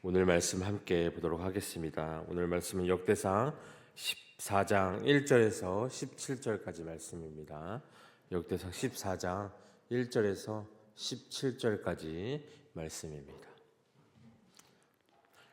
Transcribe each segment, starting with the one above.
오늘 말씀 함께 보도록 하겠습니다. 오늘 말씀은 역대상 14장 1절에서 17절까지 말씀입니다. 역대상 14장 1절에서 17절까지 말씀입니다.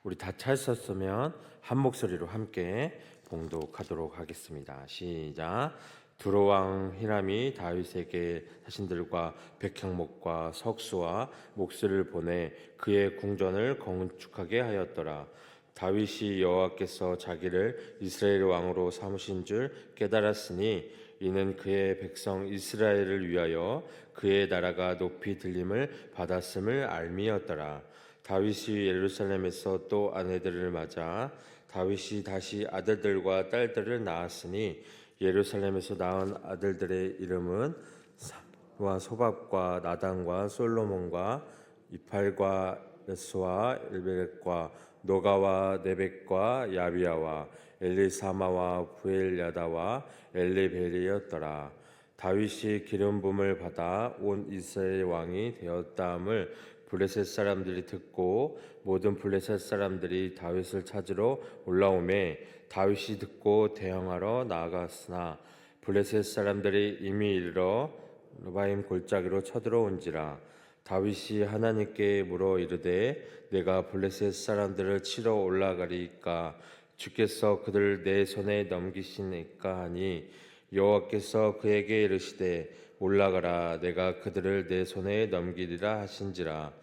우리 다 찾으셨으면 한 목소리로 함께 봉독하도록 하겠습니다. 시작. 두로왕 히람이 다윗에게 자신들과 백향목과 석수와 목수를 보내 그의 궁전을 건축하게 하였더라. 다윗이 여호와께서 자기를 이스라엘 왕으로 삼으신 줄 깨달았으니 이는 그의 백성 이스라엘을 위하여 그의 나라가 높이 들림을 받았음을 알미였더라. 다윗이 예루살렘에서 또 아내들을 맞아 다윗이 다시 아들들과 딸들을 낳았으니 예루살렘에서 낳은 아들들의 이름은 사무와 소밥과 나단과 솔로몬과 이팔과 레스와 엘베렉과 노가와 네벡과 야비야와 엘리사마와 부엘야다와 엘리벨이었더라. 다윗이 기름 부음을 받아 온 이스라엘 왕이 되었다함을 블레셋 사람들이 듣고 모든 블레셋 사람들이 다윗을 찾으러 올라오매 다윗이 듣고 대항하러 나아갔으나 블레셋 사람들이 이미 이르러 르바임 골짜기로 쳐들어온지라. 다윗이 하나님께 물어 이르되 내가 블레셋 사람들을 치러 올라가리까 주께서 그들을 내 손에 넘기시니까 하니 여호와께서 그에게 이르시되 올라가라 내가 그들을 내 손에 넘기리라 하신지라.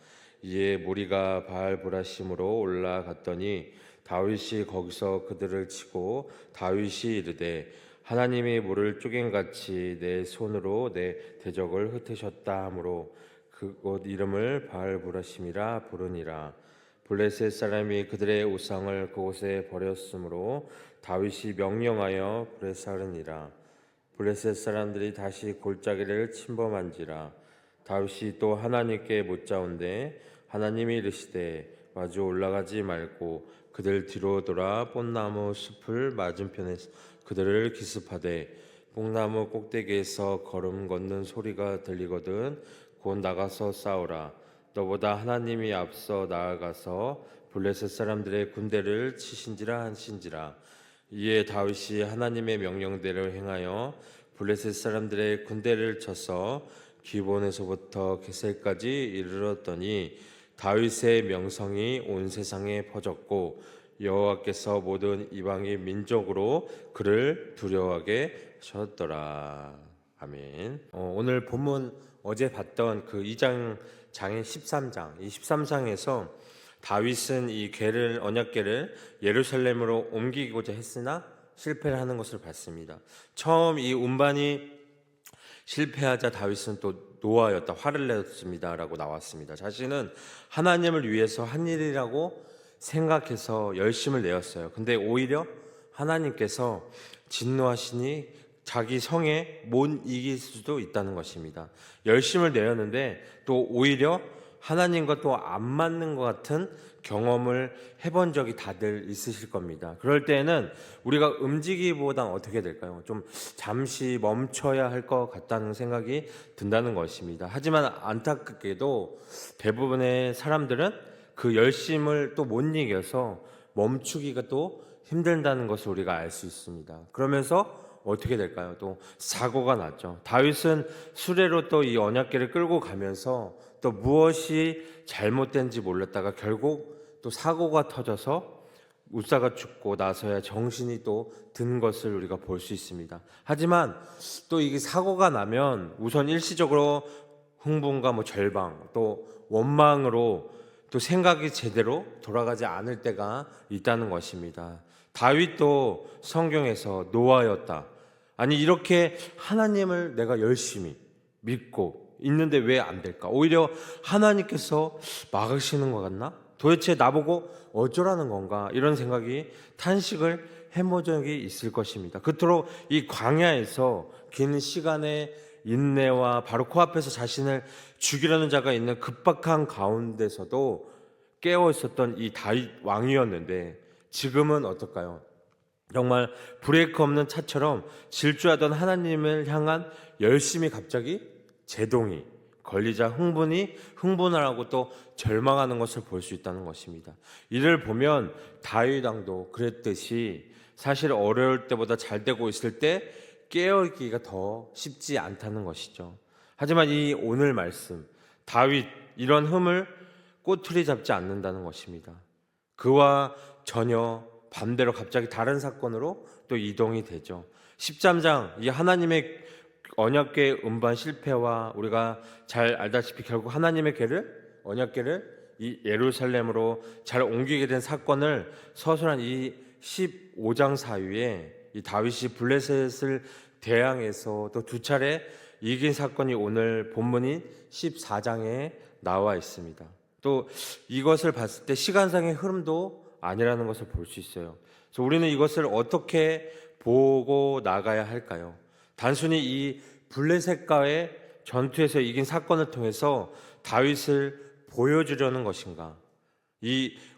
이에 무리가 바알보라심으로 올라갔더니 다윗이 거기서 그들을 치고 다윗이 이르되 하나님이 물을 쪼갠같이 내 손으로 내 대적을 흩으셨다 하므로 그곳 이름을 바알보라심이라 부르니라. 블레셋 사람이 그들의 우상을 그곳에 버렸으므로 다윗이 명령하여 불에사르니라. 블레셋 사람들이 다시 골짜기를 침범한지라. 다윗이 또 하나님께 묻자온데 하나님이 이르시되 마주 올라가지 말고 그들 뒤로 돌아 뽕나무 숲을 맞은편에서 그들을 기습하되 뽕나무 꼭대기에서 걸음 걷는 소리가 들리거든 곧 나가서 싸우라. 너보다 하나님이 앞서 나아가서 블레셋 사람들의 군대를 치신지라 하신지라. 이에 다윗이 하나님의 명령대로 행하여 블레셋 사람들의 군대를 쳐서 기본에서부터 게셀까지 이르렀더니 다윗의 명성이 온 세상에 퍼졌고 여호와께서 모든 이방인 민족으로 그를 두려워하게 하셨더라. 아멘. 오늘 본문 어제 봤던 그 2장 장인 13장, 이 13장에서 다윗은 이 언약궤를 예루살렘으로 옮기고자 했으나 실패를 하는 것을 봤습니다. 처음 이 운반이 실패하자 다윗은 또 노하였다, 화를 냈습니다 라고 나왔습니다. 자신은 하나님을 위해서 한 일이라고 생각해서 열심을 내었어요. 근데 오히려 하나님께서 진노하시니 자기 성에 못 이길 수도 있다는 것입니다. 열심을 내었는데 또 오히려 하나님과 또 안 맞는 것 같은 경험을 해본 적이 다들 있으실 겁니다. 그럴 때는 우리가 움직이기보단 어떻게 될까요? 좀 잠시 멈춰야 할 것 같다는 생각이 든다는 것입니다. 하지만 안타깝게도 대부분의 사람들은 그 열심을 또 못 이겨서 멈추기가 또 힘들다는 것을 우리가 알 수 있습니다. 그러면서 어떻게 될까요? 또 사고가 났죠. 다윗은 수레로 또 이 언약궤를 끌고 가면서 또 무엇이 잘못된지 몰랐다가 결국 또 사고가 터져서 우사가 죽고 나서야 정신이 또 든 것을 우리가 볼 수 있습니다. 하지만 또 이게 사고가 나면 우선 일시적으로 흥분과 절방 또 원망으로 또 생각이 제대로 돌아가지 않을 때가 있다는 것입니다. 다윗도 성경에서 노하였다. 아니 이렇게 하나님을 내가 열심히 믿고 있는데 왜 안 될까? 오히려 하나님께서 막으시는 것 같나? 도대체 나보고 어쩌라는 건가? 이런 생각이 탄식을 해본 적이 있을 것입니다. 그토록 이 광야에서 긴 시간의 인내와 바로 코앞에서 자신을 죽이려는 자가 있는 급박한 가운데서도 깨어 있었던 이 다윗 왕이었는데 지금은 어떨까요? 정말 브레이크 없는 차처럼 질주하던 하나님을 향한 열심이 갑자기 제동이 걸리자 흥분을 하고 또 절망하는 것을 볼 수 있다는 것입니다. 이를 보면 다윗 왕도 그랬듯이 사실 어려울 때보다 잘 되고 있을 때 깨어있기가 더 쉽지 않다는 것이죠. 하지만 이 오늘 말씀, 다윗 이런 흠을 꼬투리 잡지 않는다는 것입니다. 그와 전혀 반대로 갑자기 다른 사건으로 또 이동이 되죠. 13장 이 하나님의 언약궤 음반 실패와 우리가 잘 알다시피 결국 하나님의 언약궤를 이 예루살렘으로 잘 옮기게 된 사건을 서술한 이 15장 사이에 이 다윗이 블레셋을 대항해서 또 두 차례 이긴 사건이 오늘 본문인 14장에 나와 있습니다. 또 이것을 봤을 때 시간상의 흐름도 아니라는 것을 볼 수 있어요. 그래서 우리는 이것을 어떻게 보고 나가야 할까요? 단순히 이 블레셋과의 전투에서 이긴 사건을 통해서 다윗을 보여주려는 것인가?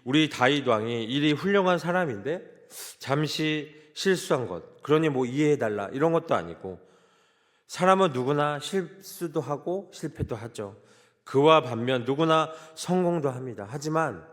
우리 다윗 왕이 이리 훌륭한 사람인데 잠시 실수한 것, 그러니 뭐 이해해달라 이런 것도 아니고, 사람은 누구나 실수도 하고 실패도 하죠. 그와 반면 누구나 성공도 합니다. 하지만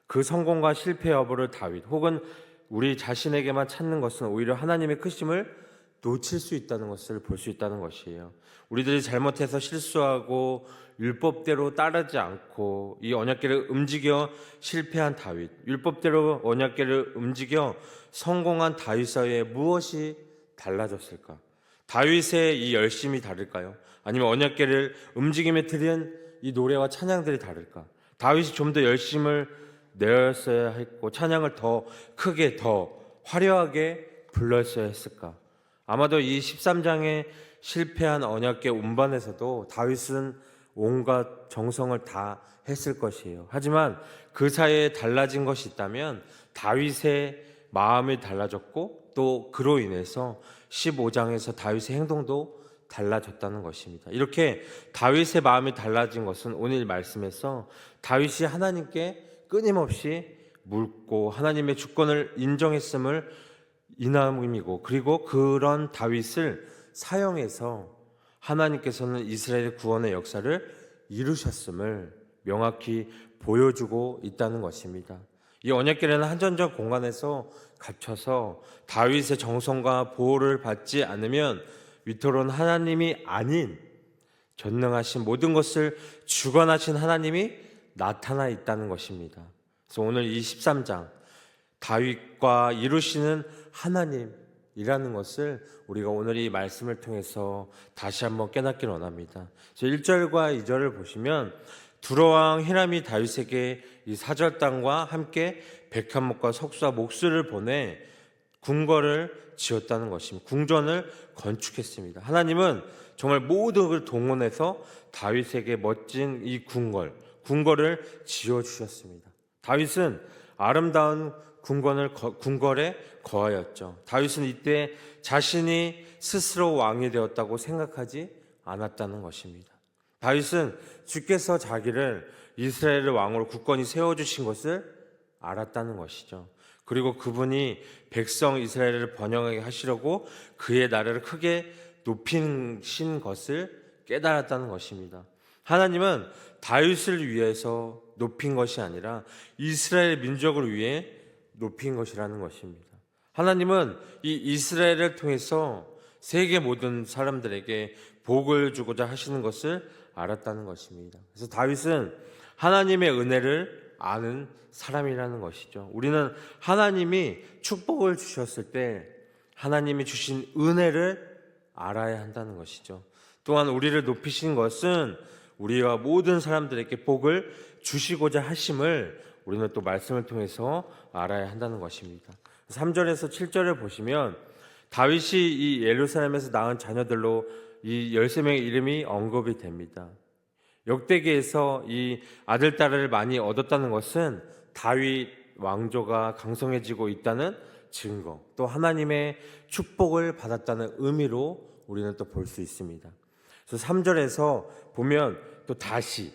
그 성공과 실패 여부를 다윗 혹은 우리 자신에게만 찾는 것은 오히려 하나님의 크심을 놓칠 수 있다는 것을 볼 수 있다는 것이에요. 우리들이 잘못해서 실수하고 율법대로 따르지 않고 이 언약궤를 움직여 실패한 다윗, 율법대로 언약궤를 움직여 성공한 다윗 사이에 무엇이 달라졌을까? 다윗의 이 열심이 다를까요? 아니면 언약궤를 움직임에 드린 이 노래와 찬양들이 다를까? 다윗이 좀 더 열심을 내었어야 했고 찬양을 더 크게 더 화려하게 불렀어야 했을까? 아마도 이 13장에 실패한 언약궤 운반에서도 다윗은 온갖 정성을 다 했을 것이에요. 하지만 그 사이에 달라진 것이 있다면 다윗의 마음이 달라졌고 또 그로 인해서 15장에서 다윗의 행동도 달라졌다는 것입니다. 이렇게 다윗의 마음이 달라진 것은 오늘 말씀에서 다윗이 하나님께 끊임없이 묻고 하나님의 주권을 인정했음을 인함이고, 그리고 그런 다윗을 사용해서 하나님께서는 이스라엘의 구원의 역사를 이루셨음을 명확히 보여주고 있다는 것입니다. 이 언약궤는 한전적 공간에서 갇혀서 다윗의 정성과 보호를 받지 않으면 위태로운 하나님이 아닌 전능하신 모든 것을 주관하신 하나님이 나타나 있다는 것입니다. 그래서 오늘 이 13장 다윗과 이루시는 하나님이라는 것을 우리가 오늘 이 말씀을 통해서 다시 한번 깨닫길 원합니다. 1절과 2절을 보시면 두로왕 히람이 다윗에게 이 사절 땅과 함께 백향목과 석수와 목수를 보내 궁궐을 지었다는 것입니다. 궁전을 건축했습니다. 하나님은 정말 모든 걸 동원해서 다윗에게 멋진 이 궁궐을 지어주셨습니다. 다윗은 아름다운 궁궐에 거하였죠. 다윗은 이때 자신이 스스로 왕이 되었다고 생각하지 않았다는 것입니다. 다윗은 주께서 자기를 이스라엘의 왕으로 굳건히 세워주신 것을 알았다는 것이죠. 그리고 그분이 백성 이스라엘을 번영하게 하시려고 그의 나라를 크게 높이신 것을 깨달았다는 것입니다. 하나님은 다윗을 위해서 높인 것이 아니라 이스라엘 민족을 위해 높인 것이라는 것입니다. 하나님은 이 이스라엘을 통해서 세계 모든 사람들에게 복을 주고자 하시는 것을 알았다는 것입니다. 그래서 다윗은 하나님의 은혜를 아는 사람이라는 것이죠. 우리는 하나님이 축복을 주셨을 때 하나님이 주신 은혜를 알아야 한다는 것이죠. 또한 우리를 높이신 것은 우리와 모든 사람들에게 복을 주시고자 하심을 우리는 또 말씀을 통해서 알아야 한다는 것입니다. 3절에서 7절을 보시면 다윗이 이 예루살렘에서 낳은 자녀들로 이 13명의 이름이 언급이 됩니다. 역대기에서 이 아들, 딸을 많이 얻었다는 것은 다윗 왕조가 강성해지고 있다는 증거, 또 하나님의 축복을 받았다는 의미로 우리는 또 볼 수 있습니다. 그래서 3절에서 보면 또 다시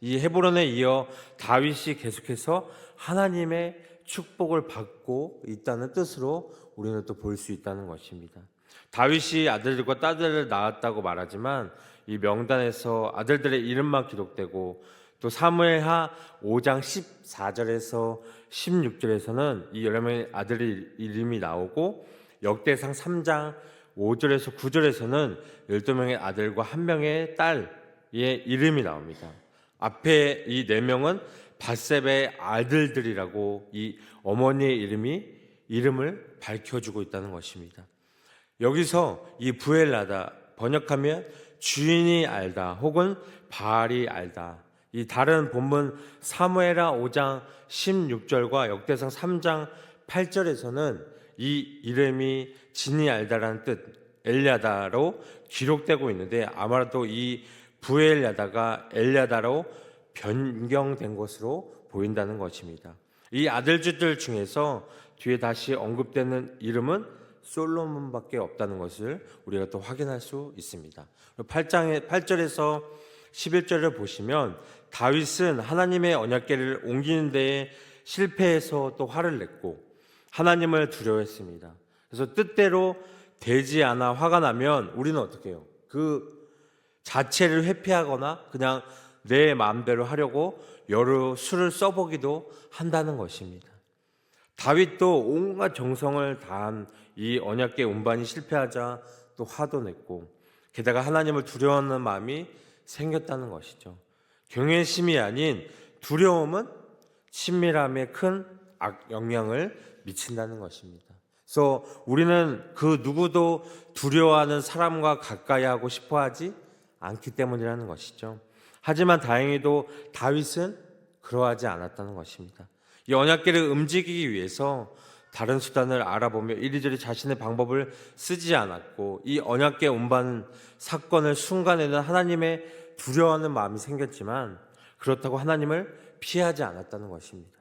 이 헤브론에 이어 다윗이 계속해서 하나님의 축복을 받고 있다는 뜻으로 우리는 또 볼 수 있다는 것입니다. 다윗이 아들들과 딸들을 낳았다고 말하지만 이 명단에서 아들들의 이름만 기록되고 또 사무엘하 5장 14절에서 16절에서는 이 여러 명의 아들의 이름이 나오고 역대상 3장 5절에서 9절에서는 12명의 아들과 1명의 딸의 이름이 나옵니다. 앞에 이 4명은 밧세바의 아들들이라고 이 어머니의 이름을 밝혀주고 있다는 것입니다. 여기서 이 부엘나다, 번역하면 주인이 알다 혹은 바알이 알다, 이 다른 본문 사무엘하 5장 16절과 역대상 3장 8절에서는 이 이름이 진이 알다라는 뜻 엘야다로 기록되고 있는데 아마도 이 부엘야다가 엘야다로 변경된 것으로 보인다는 것입니다. 이 아들들 중에서 뒤에 다시 언급되는 이름은 솔로몬밖에 없다는 것을 우리가 또 확인할 수 있습니다. 8절에서 11절을 보시면 다윗은 하나님의 언약궤를 옮기는 데에 실패해서 또 화를 냈고 하나님을 두려워했습니다. 그래서 뜻대로 되지 않아 화가 나면 우리는 어떻게 해요? 그 자체를 회피하거나 그냥 내 마음대로 하려고 여러 수를 써보기도 한다는 것입니다. 다윗도 온갖 정성을 다한 이 언약궤 운반이 실패하자 또 화도 냈고 게다가 하나님을 두려워하는 마음이 생겼다는 것이죠. 경외심이 아닌 두려움은 친밀함에 큰 악영향을 미친다는 것입니다. 그래서 우리는 그 누구도 두려워하는 사람과 가까이 하고 싶어 하지 않기 때문이라는 것이죠. 하지만 다행히도 다윗은 그러하지 않았다는 것입니다. 이 언약궤를 움직이기 위해서 다른 수단을 알아보며 이리저리 자신의 방법을 쓰지 않았고 이 언약궤 운반 사건을 순간에는 하나님의 두려워하는 마음이 생겼지만 그렇다고 하나님을 피하지 않았다는 것입니다.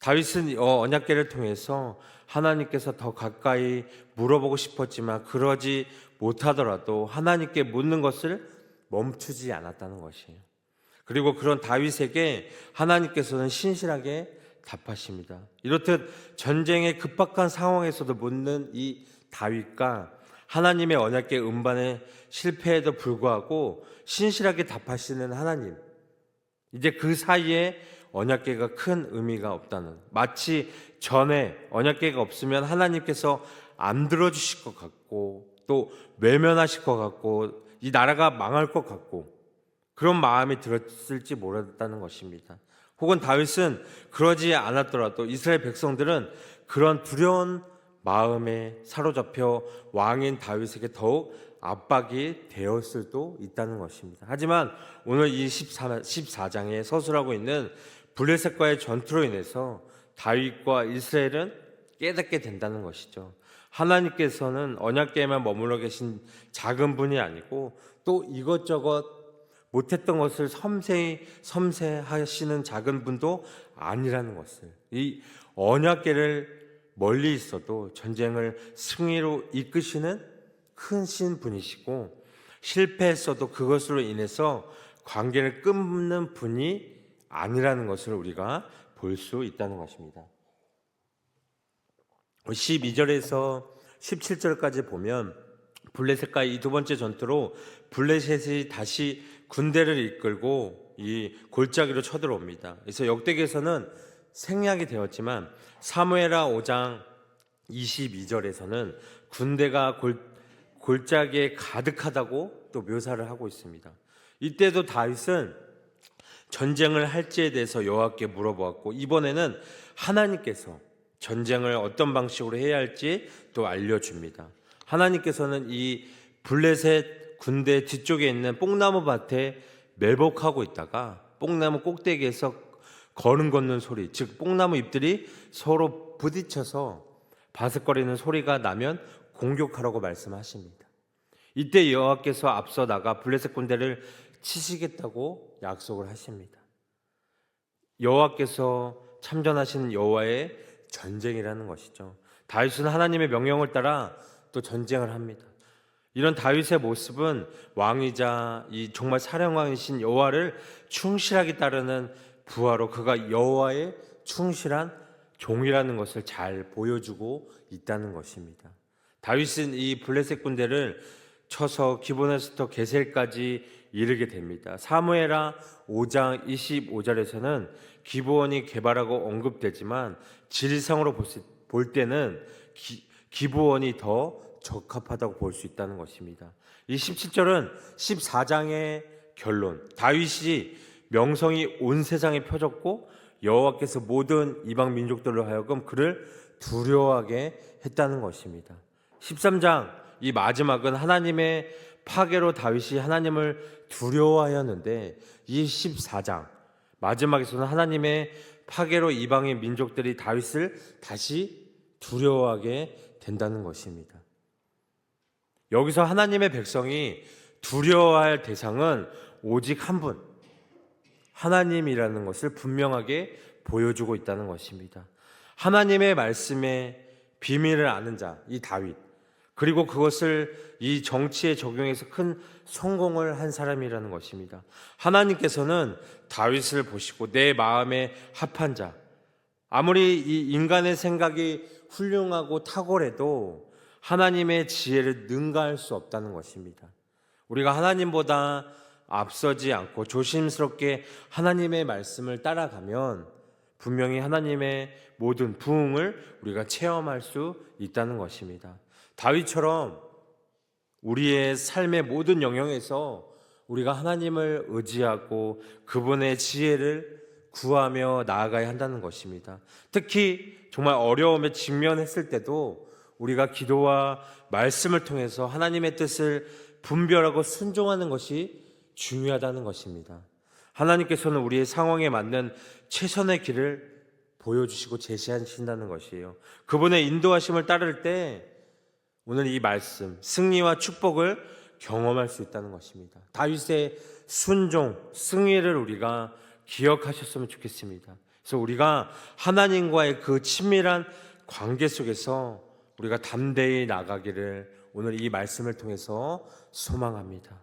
다윗은 언약궤를 통해서 하나님께서 더 가까이 물어보고 싶었지만 그러지 못하더라도 하나님께 묻는 것을 멈추지 않았다는 것이에요. 그리고 그런 다윗에게 하나님께서는 신실하게 답하십니다. 이렇듯 전쟁의 급박한 상황에서도 묻는 이 다윗과 하나님의 언약궤 운반에 실패에도 불구하고 신실하게 답하시는 하나님, 이제 그 사이에 언약궤가 큰 의미가 없다는, 마치 전에 언약궤가 없으면 하나님께서 안 들어주실 것 같고 또 외면하실 것 같고 이 나라가 망할 것 같고 그런 마음이 들었을지 모르겠다는 것입니다. 혹은 다윗은 그러지 않았더라도 이스라엘 백성들은 그런 두려운 마음에 사로잡혀 왕인 다윗에게 더욱 압박이 되었을 수도 있다는 것입니다. 하지만 오늘 이 14장에 서술하고 있는 블레셋과의 전투로 인해서 다윗과 이스라엘은 깨닫게 된다는 것이죠. 하나님께서는 언약궤에만 머물러 계신 작은 분이 아니고 또 이것저것 못했던 것을 섬세하시는 작은 분도 아니라는 것을, 이 언약궤를 멀리 있어도 전쟁을 승리로 이끄시는 큰 신분이시고 실패했어도 그것으로 인해서 관계를 끊는 분이 아니라는 것을 우리가 볼 수 있다는 것입니다. 12절에서 17절까지 보면 블레셋과의 이 두 번째 전투로 블레셋이 다시 군대를 이끌고 이 골짜기로 쳐들어옵니다. 그래서 역대기에서는 생략이 되었지만 사무엘하 5장 22절에서는 군대가 골짜기에 가득하다고 또 묘사를 하고 있습니다. 이때도 다윗은 전쟁을 할지에 대해서 여호와께 물어보았고 이번에는 하나님께서 전쟁을 어떤 방식으로 해야 할지 또 알려줍니다. 하나님께서는 이 블레셋 군대 뒤쪽에 있는 뽕나무 밭에 매복하고 있다가 뽕나무 꼭대기에서 걸음 걷는 소리, 즉 뽕나무 잎들이 서로 부딪혀서 바스거리는 소리가 나면 공격하라고 말씀하십니다. 이때 여호와께서 앞서 나가 블레셋 군대를 치시겠다고 약속을 하십니다. 여호와께서 참전하시는 여호와의 전쟁이라는 것이죠. 다윗은 하나님의 명령을 따라 또 전쟁을 합니다. 이런 다윗의 모습은 왕이자 이 정말 사령왕이신 여호와를 충실하게 따르는 부하로 그가 여호와의 충실한 종이라는 것을 잘 보여주고 있다는 것입니다. 다윗은 이 블레셋 군대를 쳐서 기브온에서부터 게셀까지 이르게 됩니다. 사무엘하 5장 25절에서는 기브온이 개발하고 언급되지만 질성으로 볼 때는 기브온이 더 적합하다고 볼 수 있다는 것입니다. 이 17절은 14장의 결론, 다윗이 명성이 온 세상에 펴졌고 여호와께서 모든 이방 민족들로 하여금 그를 두려워하게 했다는 것입니다. 13장 이 마지막은 하나님의 파괴로 다윗이 하나님을 두려워하였는데, 이 14장 마지막에서는 하나님의 파괴로 이방의 민족들이 다윗을 다시 두려워하게 된다는 것입니다. 여기서 하나님의 백성이 두려워할 대상은 오직 한 분, 하나님이라는 것을 분명하게 보여주고 있다는 것입니다. 하나님의 말씀에 비밀을 아는 자, 이 다윗, 그리고 그것을 이 정치에 적용해서 큰 성공을 한 사람이라는 것입니다. 하나님께서는 다윗을 보시고 내 마음에 합한 자, 아무리 이 인간의 생각이 훌륭하고 탁월해도 하나님의 지혜를 능가할 수 없다는 것입니다. 우리가 하나님보다 앞서지 않고 조심스럽게 하나님의 말씀을 따라가면 분명히 하나님의 모든 부흥을 우리가 체험할 수 있다는 것입니다. 다윗처럼 우리의 삶의 모든 영역에서 우리가 하나님을 의지하고 그분의 지혜를 구하며 나아가야 한다는 것입니다. 특히 정말 어려움에 직면했을 때도 우리가 기도와 말씀을 통해서 하나님의 뜻을 분별하고 순종하는 것이 중요하다는 것입니다. 하나님께서는 우리의 상황에 맞는 최선의 길을 보여주시고 제시하신다는 것이에요. 그분의 인도하심을 따를 때 오늘 이 말씀, 승리와 축복을 경험할 수 있다는 것입니다. 다윗의 순종, 승리를 우리가 기억하셨으면 좋겠습니다. 그래서 우리가 하나님과의 그 친밀한 관계 속에서 우리가 담대히 나가기를 오늘 이 말씀을 통해서 소망합니다.